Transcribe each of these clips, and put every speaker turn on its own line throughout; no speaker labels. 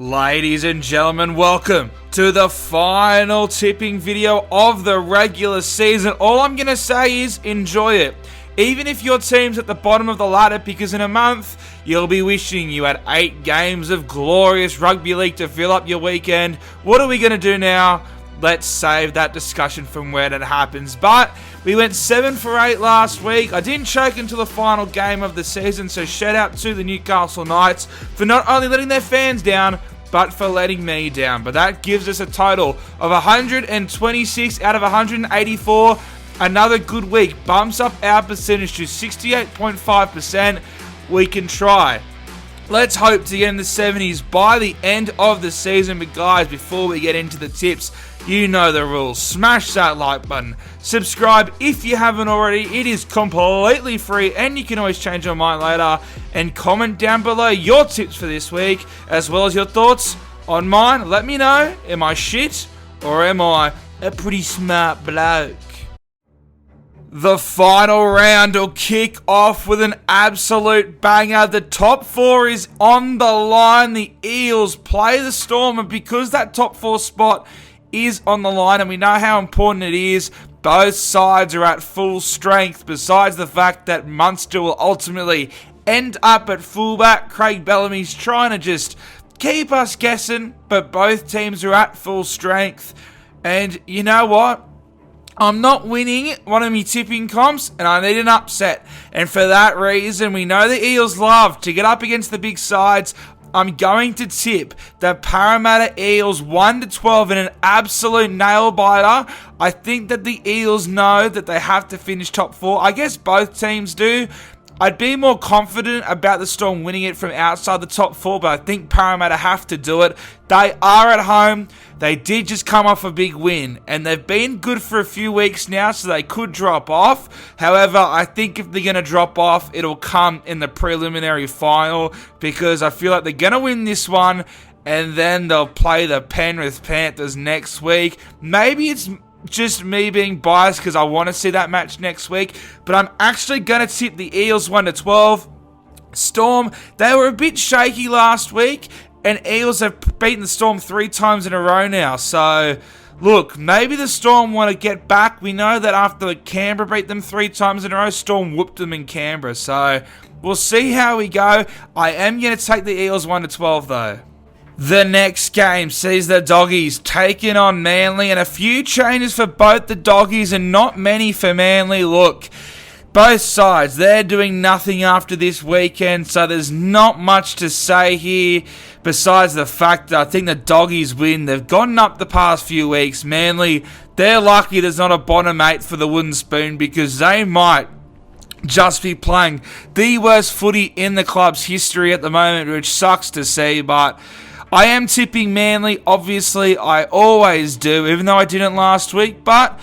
Ladies and gentlemen, welcome to the final tipping video of the regular season. All I'm going to say is enjoy it. Even if your team's at the bottom of the ladder, because in a month, you'll be wishing you had 8 games of glorious rugby league to fill up your weekend. What are we going to do now? Let's save that discussion from when it happens. But we went 7 for 8 last week. I didn't choke until the final game of the season, so shout out to the Newcastle Knights for not only letting their fans down, but for letting me down. But that gives us a total of 126 out of 184. Another good week. Bumps up our percentage to 68.5%. We can try. Let's hope to get in the 70s by the end of the season. But guys, before we get into the tips, you know the rules. Smash that like button. Subscribe if you haven't already. It is completely free and you can always change your mind later. And comment down below your tips for this week, as well as your thoughts on mine. Let me know, am I shit or am I a pretty smart bloke? The final round will kick off with an absolute banger. The top 4 is on the line. The Eels play the Storm, and because that top 4 spot is on the line and we know how important it is, both sides are at full strength, besides the fact that Munster will ultimately end up at fullback. Craig Bellamy's trying to just keep us guessing, but both teams are at full strength. And you know what? I'm not winning one of my tipping comps, and I need an upset. And for that reason, we know the Eels love to get up against the big sides. I'm going to tip the Parramatta Eels 1-12 in an absolute nail-biter. I think that the Eels know that they have to finish top 4. I guess both teams do. I'd be more confident about the Storm winning it from outside the top 4, but I think Parramatta have to do it. They are at home. They did just come off a big win, and they've been good for a few weeks now, so they could drop off. However, I think if they're going to drop off, it'll come in the preliminary final, because I feel like they're going to win this one, and then they'll play the Penrith Panthers next week. Maybe it's just me being biased because I want to see that match next week, but I'm actually going to tip the Eels 1-12. Storm, they were a bit shaky last week, and Eels have beaten the Storm 3 times in a row now. So, look, maybe the Storm want to get back. We know that after Canberra beat them 3 times in a row, Storm whooped them in Canberra. So, we'll see how we go. I am going to take the Eels 1-12 though. The next game sees the Doggies taking on Manly, and a few changes for both the Doggies and not many for Manly. Look, both sides, they're doing nothing after this weekend, so there's not much to say here besides the fact that I think the Doggies win. They've gotten up the past few weeks. Manly, they're lucky there's not a bottom 8 for the wooden spoon, because they might just be playing the worst footy in the club's history at the moment, which sucks to see, but I am tipping Manly. Obviously, I always do, even though I didn't last week, but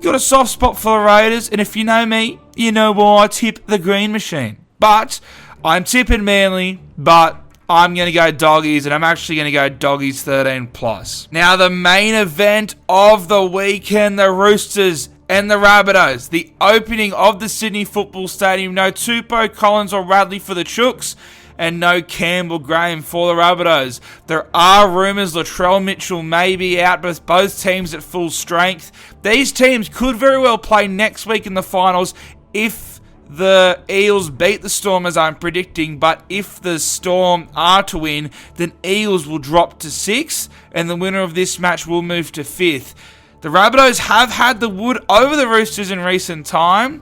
got a soft spot for the Raiders, and if you know me, you know why I tip the green machine. But I'm tipping Manly, but I'm going to go Doggies, and I'm actually going to go Doggies 13+. Now, the main event of the weekend, the Roosters and the Rabbitohs. The opening of the Sydney Football Stadium. No Tupou, Collins or Radley for the Chooks, and no Campbell Graham for the Rabbitohs. There are rumours Latrell Mitchell may be out, but both teams at full strength. These teams could very well play next week in the finals if the Eels beat the Storm, as I'm predicting. But if the Storm are to win, then Eels will drop to 6th, and the winner of this match will move to 5th. The Rabbitohs have had the wood over the Roosters in recent time,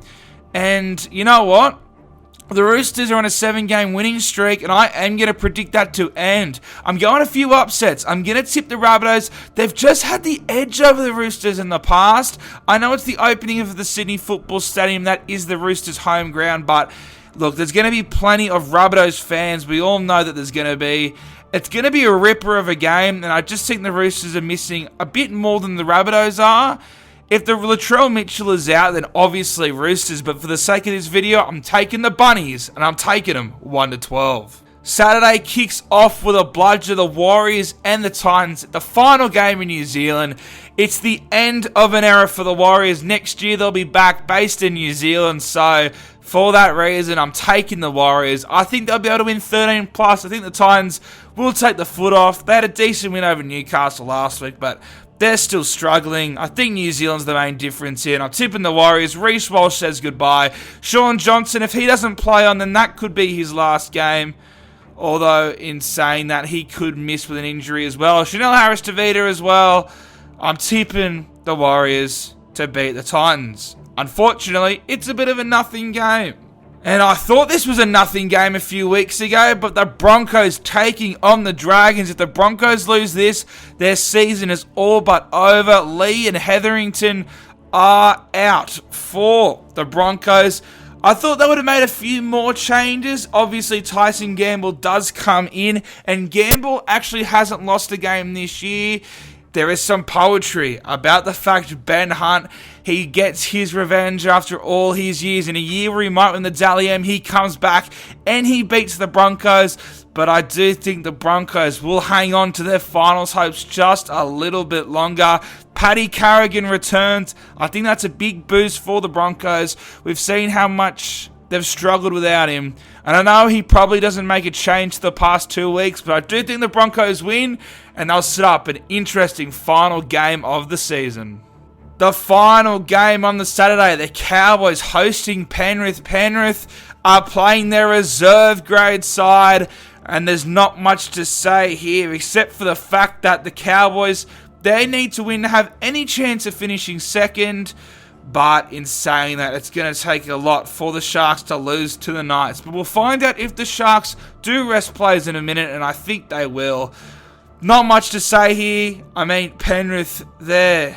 and you know what? The Roosters are on a 7-game winning streak, and I am going to predict that to end. I'm going a few upsets. I'm going to tip the Rabbitohs. They've just had the edge over the Roosters in the past. I know it's the opening of the Sydney Football Stadium. That is the Roosters' home ground, but look, there's going to be plenty of Rabbitohs fans. We all know that there's going to be. It's going to be a ripper of a game, and I just think the Roosters are missing a bit more than the Rabbitohs are. If the Latrell Mitchell is out, then obviously Roosters, but for the sake of this video, I'm taking the Bunnies, and I'm taking them 1-12. Saturday kicks off with a bludger, the Warriors and the Titans, the final game in New Zealand. It's the end of an era for the Warriors. Next year, they'll be back based in New Zealand, so for that reason, I'm taking the Warriors. I think they'll be able to win 13+. I think the Titans will take the foot off. They had a decent win over Newcastle last week, but they're still struggling. I think New Zealand's the main difference here. And I'm tipping the Warriors. Reece Walsh says goodbye. Sean Johnson, if he doesn't play on, then that could be his last game. Although, in saying that, he could miss with an injury as well. Chanel Harris-Tavita as well. I'm tipping the Warriors to beat the Titans. Unfortunately, it's a bit of a nothing game. And I thought this was a nothing game a few weeks ago, but the Broncos taking on the Dragons. If the Broncos lose this, their season is all but over. Lee and Hetherington are out for the Broncos. I thought they would have made a few more changes. Obviously, Tyson Gamble does come in, and Gamble actually hasn't lost a game this year. There is some poetry about the fact Ben Hunt, he gets his revenge after all his years. In a year where he might win the Dally M, he comes back and he beats the Broncos. But I do think the Broncos will hang on to their finals hopes just a little bit longer. Paddy Carrigan returns. I think that's a big boost for the Broncos. We've seen how much they've struggled without him. And I know he probably doesn't make a change the past 2 weeks, but I do think the Broncos win, and they'll set up an interesting final game of the season. The final game on the Saturday, the Cowboys hosting Penrith. Penrith are playing their reserve grade side, and there's not much to say here except for the fact that the Cowboys, they need to win to have any chance of finishing second. But in saying that, it's going to take a lot for the Sharks to lose to the Knights. But we'll find out if the Sharks do rest players in a minute, and I think they will. Not much to say here. I mean, Penrith, they're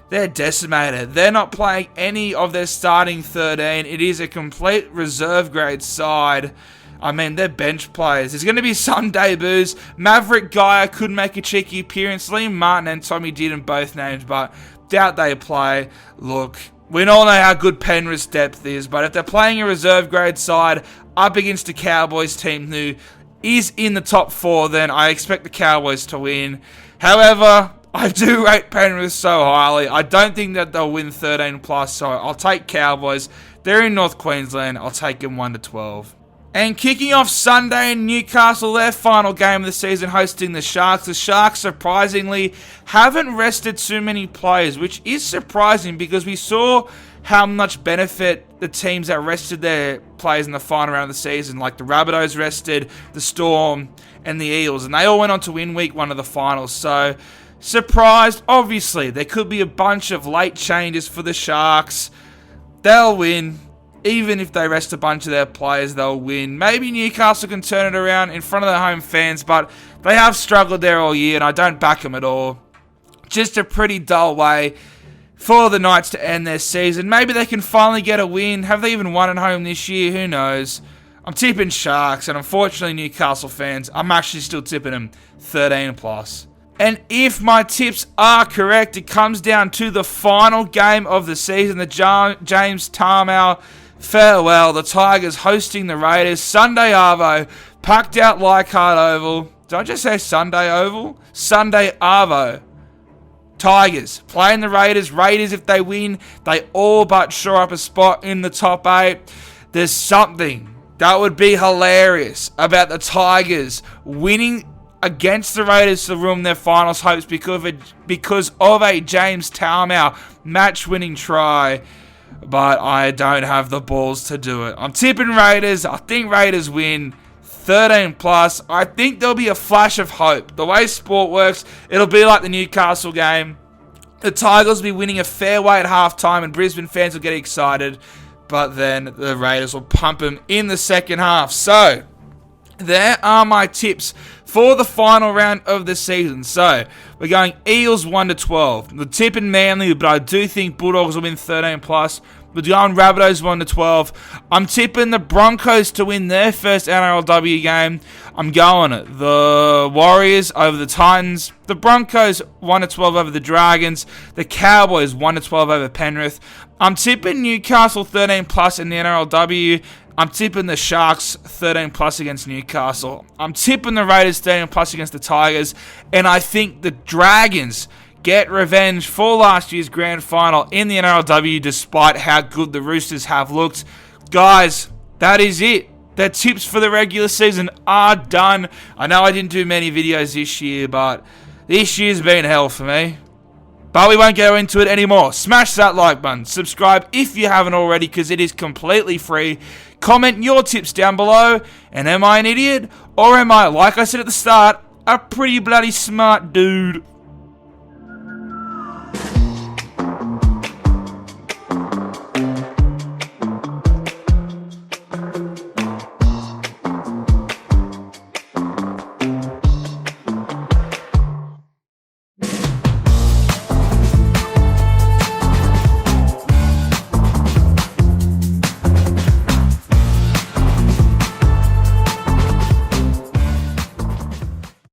decimated. They're not playing any of their starting 13. It is a complete reserve grade side. I mean, they're bench players. There's going to be some debuts. Maverick Geyer could make a cheeky appearance. Liam Martin and Tommy Dearden both names, but doubt they play. Look, we all know how good Penrith's depth is, but if they're playing a reserve grade side up against a Cowboys team who is in the top 4, then I expect the Cowboys to win. However, I do rate Penrith so highly. I don't think that they'll win 13 plus, so I'll take Cowboys. They're in North Queensland. I'll take them 1-12. And kicking off Sunday in Newcastle, their final game of the season, hosting the Sharks. The Sharks, surprisingly, haven't rested too many players, which is surprising because we saw how much benefit the teams that rested their players in the final round of the season, like the Rabbitohs rested, the Storm, and the Eels, and they all went on to win week 1 of the finals. So, surprised. Obviously, there could be a bunch of late changes for the Sharks. They'll win. Even if they rest a bunch of their players, they'll win. Maybe Newcastle can turn it around in front of their home fans, but they have struggled there all year, and I don't back them at all. Just a pretty dull way for the Knights to end their season. Maybe they can finally get a win. Have they even won at home this year? Who knows? I'm tipping Sharks, and unfortunately, Newcastle fans, I'm actually still tipping them 13 plus. And if my tips are correct, it comes down to the final game of the season, the James Tarmow farewell. The Tigers hosting the Raiders. Sunday Arvo, packed out Leichhardt Oval. Did I just say Sunday Oval? Sunday Arvo. Tigers playing the Raiders. Raiders, if they win, they all but shore up a spot in the top 8. There's something that would be hilarious about the Tigers winning against the Raiders to ruin their finals hopes because of a James Tarmow match-winning try. But I don't have the balls to do it. I'm tipping Raiders. I think Raiders win 13 plus. I think there'll be a flash of hope. The way sport works, it'll be like the Newcastle game. The Tigers will be winning a fair way at halftime and Brisbane fans will get excited. But then the Raiders will pump them in the second half. So, there are my tips for the final round of the season. So, we're going Eels 1-12. We're tipping Manly, but I do think Bulldogs will win 13 plus. We're going Rabbitohs 1-12. I'm tipping the Broncos to win their first NRLW game. I'm going the Warriors over the Titans. The Broncos 1-12 over the Dragons. The Cowboys 1-12 over Penrith. I'm tipping Newcastle 13 plus in the NRLW. I'm tipping the Sharks 13 plus against Newcastle. I'm tipping the Raiders 13 plus against the Tigers. And I think the Dragons get revenge for last year's grand final in the NRLW despite how good the Roosters have looked. Guys, that is it. The tips for the regular season are done. I know I didn't do many videos this year, but this year's been hell for me. But we won't go into it anymore. Smash that like button. Subscribe if you haven't already, because it is completely free. Comment your tips down below. And am I an idiot? Or am I, like I said at the start, a pretty bloody smart dude?